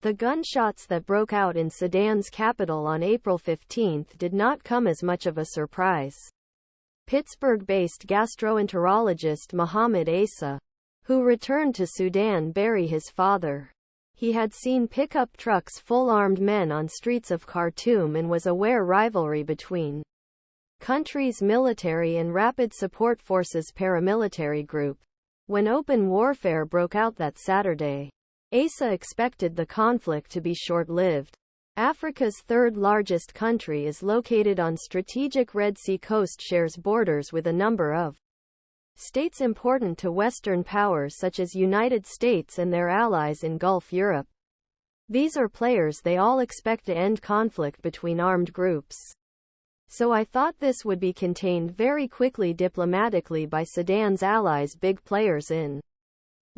The gunshots that broke out in Sudan's capital on April 15 did not come as much of a surprise. Pittsburgh-based gastroenterologist Mohamed Eisa, who returned to Sudan, bury his father. He had seen pickup trucks full armed men on streets of Khartoum and was aware rivalry between country's military and Rapid Support Forces paramilitary group. When open warfare broke out that Saturday, Eisa expected the conflict to be short-lived. Africa's third-largest country is located on strategic Red Sea coast, shares borders with a number of states important to Western powers such as United States and their allies in Gulf Europe. These are players they all expect to end conflict between armed groups. So I thought this would be contained very quickly diplomatically by Sudan's allies, big players in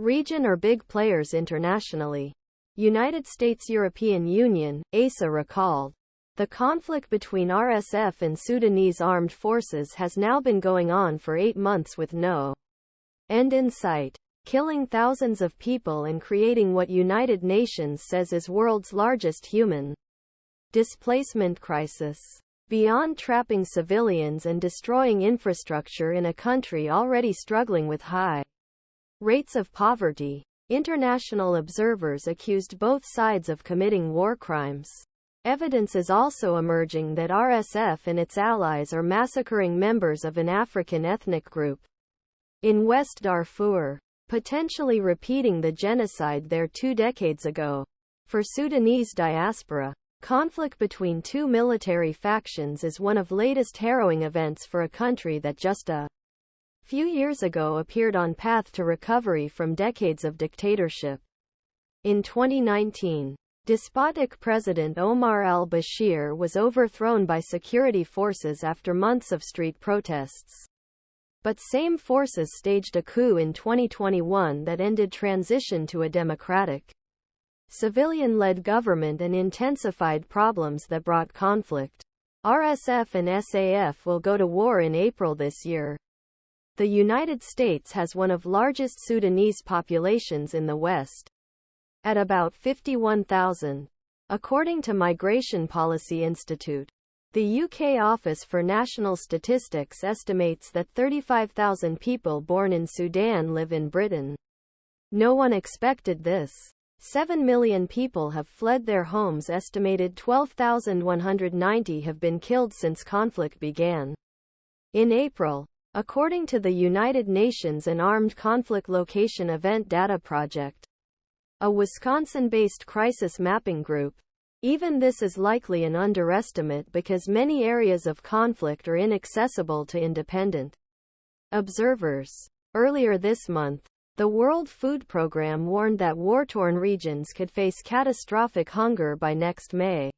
region or big players internationally. United States, European Union, Eisa recalled. The conflict between RSF and Sudanese armed forces has now been going on for 8 months with no end in sight, killing thousands of people and creating what United Nations says is world's largest human displacement crisis. Beyond trapping civilians and destroying infrastructure in a country already struggling with high rates of poverty, international observers accused both sides of committing war crimes. Evidence is also emerging that RSF and its allies are massacring members of an African ethnic group in West Darfur, potentially repeating the genocide there 2 decades ago. For Sudanese diaspora, conflict between two military factions is one of the latest harrowing events for a country that just a few years ago appeared on path to recovery from decades of dictatorship. In 2019, despotic President Omar al-Bashir was overthrown by security forces after months of street protests. But same forces staged a coup in 2021 that ended transition to a democratic, civilian-led government and intensified problems that brought conflict. RSF and SAF will go to war in April this year. The United States has one of the largest Sudanese populations in the West, at about 51,000. According to Migration Policy Institute, the UK Office for National Statistics estimates that 35,000 people born in Sudan live in Britain. No one expected this. 7 million people have fled their homes. Estimated 12,190 have been killed since conflict began in April, according to the United Nations and Armed Conflict Location Event Data Project, a Wisconsin-based crisis mapping group. Even this is likely an underestimate because many areas of conflict are inaccessible to independent observers. Earlier this month, the World Food Programme warned that war-torn regions could face catastrophic hunger by next May,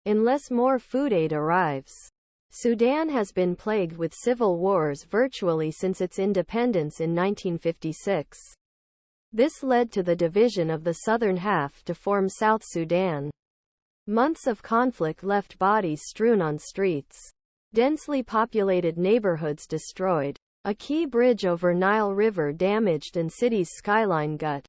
unless more food aid arrives. Sudan has been plagued with civil wars virtually since its independence in 1956. This led to the division of the southern half to form South Sudan. Months of conflict left bodies strewn on streets, densely populated neighborhoods destroyed, a key bridge over Nile River damaged and cities' skyline gut.